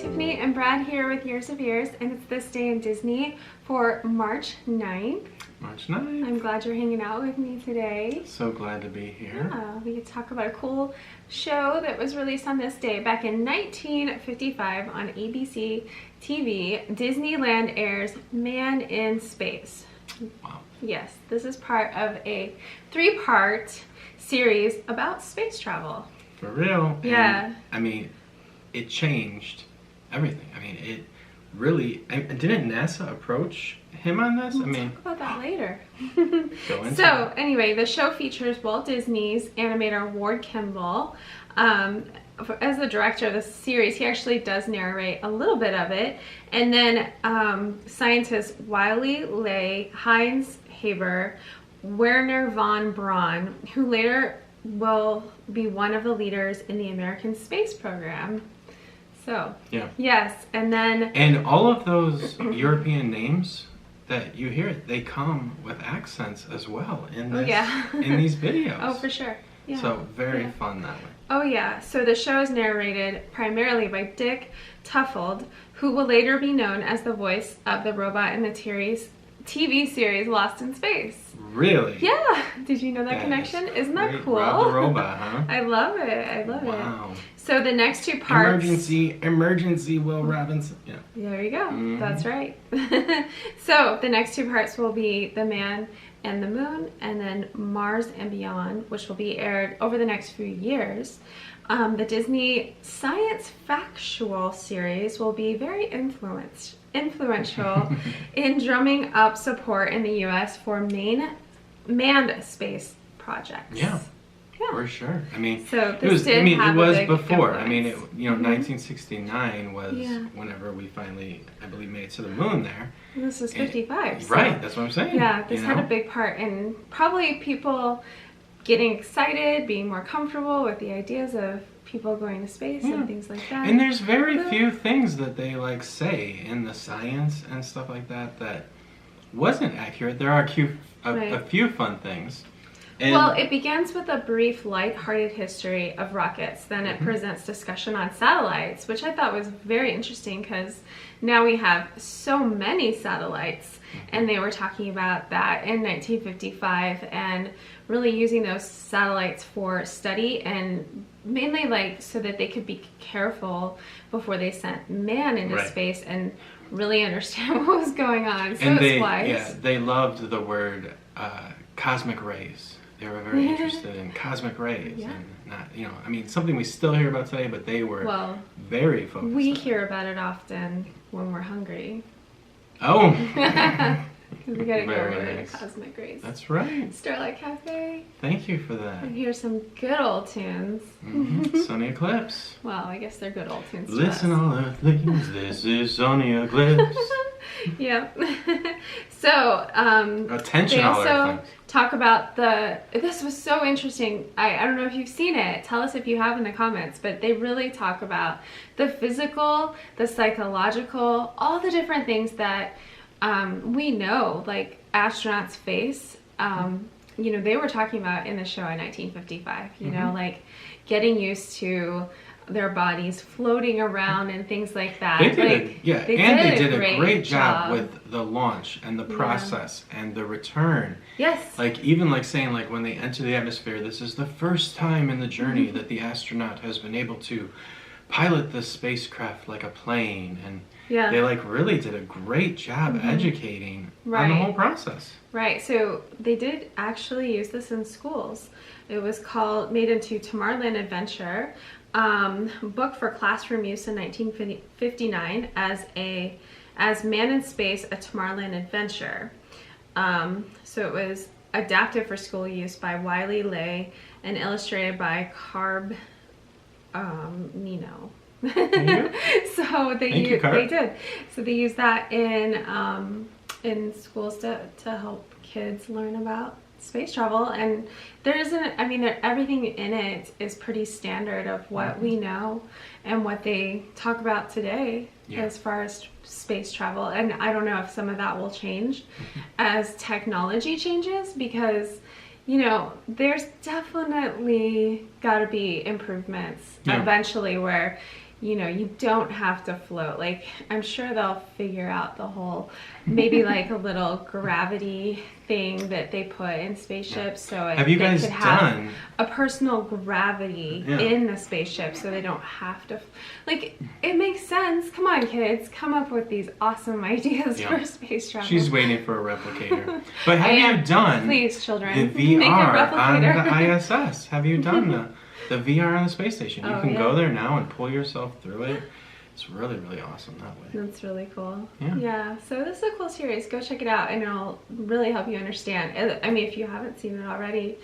Tiffany and Brad here with Years of Years, and it's this day in Disney for March 9th. March 9th. I'm glad you're hanging out with me today. So glad to be here. Yeah, we could talk about a cool show that was released on this day. Back in 1955 on ABC TV, Disneyland airs Man in Space. Wow. Yes, this is part of a 3-part series about space travel. For real. Yeah. And, I mean, it changed everything. I mean, it really... didn't NASA approach him on this? We'll talk about that later. So anyway, the show features Walt Disney's animator Ward Kimball. As the director of the series, he actually does narrate a little bit of it. And then scientists Willy Ley, Heinz Haber, Wernher Von Braun, who later will be one of the leaders in the American space program. So, yeah. Yes, and then... And all of those European names that you hear, they come with accents as well in this, in these videos. Oh, for sure. Yeah. So, very fun that way. Oh, yeah. So the show is narrated primarily by Dick Tufeld, who will later be known as the voice of the robot in the TV series Lost in Space. Really? Yeah. Did you know that connection? Isn't that cool? Rob the robot, huh? I love it. I love it. Wow. So the next 2 parts... Emergency, Will Robinson. Yeah. There you go. That's right. So the next 2 parts will be The Man and the Moon, and then Mars and Beyond, which will be aired over the next few years. The Disney Science Factual series will be very influential in drumming up support in the U.S. for manned space projects. Yeah. Yeah. For sure. I mean, so it was before. Influence. I mean, 1969 was whenever we finally, I believe, made it to the moon there. This is 55. Right, that's what I'm saying. Yeah, this had a big part in probably people getting excited, being more comfortable with the ideas of people going to space and things like that. And there's very few things that they say in the science and stuff like that that wasn't accurate. There are a few fun things. And well, it begins with a brief, light-hearted history of rockets. Then it presents discussion on satellites, which I thought was very interesting because now we have so many satellites, and they were talking about that in 1955 and really using those satellites for study and mainly so that they could be careful before they sent man into space and really understand what was going on. So they loved the word cosmic rays. They were very interested in cosmic rays and not, I mean, something we still hear about today, but they were very focused. We hear about it often when we're hungry. Oh. We gotta go over to Cosmic Rays. That's right. Starlight Cafe. Thank you for that. And here's some good old tunes. Sunny Eclipse. Well, I guess they're good old tunes. Listen, all earthlings, this is Sunny Eclipse. Yep. So, attention, they all also earthlings. talk about this was so interesting. I don't know if you've seen it. Tell us if you have in the comments, but they really talk about the physical, the psychological, all the different things that we know, like astronauts face. They were talking about in the show in 1955, you know, like getting used to their bodies floating around and things like that. They did a great job with the launch and the process and the return. Yes. Even saying when they enter the atmosphere, this is the first time in the journey that the astronaut has been able to pilot the spacecraft like a plane, and they really did a great job educating on the whole process. Right. So they did actually use this in schools. It was made into Tomorrowland Adventure, book for classroom use in 1959 as Man in Space, a Tomorrowland Adventure. So it was adapted for school use by Willy Ley and illustrated by Carb Nino. So they did. So they used that in schools to help kids learn about space travel, and everything in it is pretty standard of what we know and what they talk about today as far as space travel. And I don't know if some of that will change as technology changes, because there's definitely got to be improvements eventually where you know, you don't have to float. Like, I'm sure they'll figure out the whole, maybe like a little gravity thing that they put in spaceships, so have you guys could done have a personal gravity in the spaceship, so they don't have to, like, it makes sense. Come on, kids, come up with these awesome ideas for space travel. She's waiting for a replicator. But have you done please, children, the VR on the ISS? Have you done the VR on the space station? You can go there now and pull yourself through it. It's really, really awesome that way. That's really cool. Yeah. So this is a cool series. Go check it out, and it'll really help you understand. I mean, if you haven't seen it already,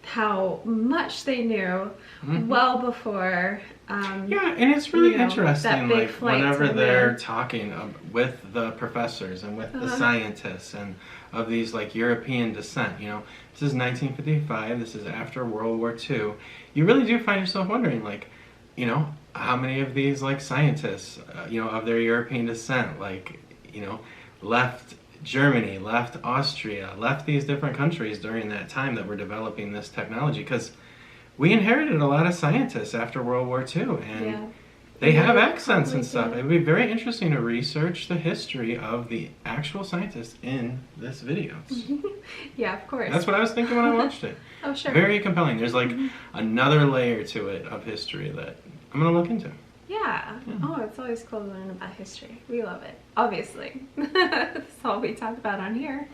how much they knew well before. Yeah, and it's really interesting, like, whenever they're there. talking with the professors and with the scientists and of these, like, European descent, you know, this is 1955, this is after World War II. You really do find yourself wondering, like, you know, how many of these, like, scientists, you know, of their European descent, like, you know, left Germany, left Austria, left these different countries during that time that were developing this technology, because we inherited a lot of scientists after World War II, and they have accents and stuff. It would be very interesting to research the history of the actual scientists in this video. Yeah, of course. That's what I was thinking when I watched it. Oh, sure. Very compelling. There's like another layer to it of history that I'm going to look into. Yeah. Oh, it's always cool to learn about history. We love it, obviously. That's all we talk about on here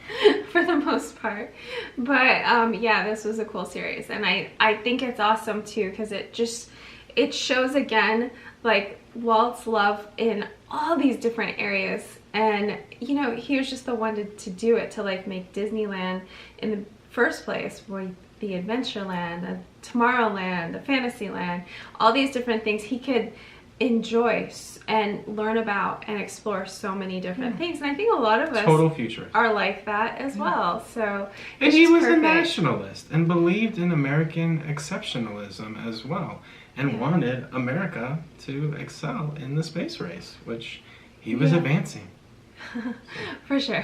for the most part. But yeah, this was a cool series. And I think it's awesome too, because it shows again, like, Walt's love in all these different areas. And, you know, he was just the one to do it, to, like, make Disneyland in the first place, where the Adventureland, the Tomorrowland, the Fantasyland, all these different things he could enjoy and learn about and explore so many different things. And I think a lot of us are like that as well. So and he was a nationalist and believed in American exceptionalism as well, and wanted America to excel in the space race, which he was advancing. For sure.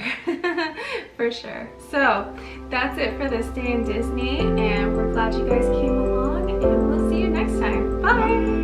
For sure. So that's it for this day in Disney, and we're glad you guys came along, and we'll see you next time. Bye.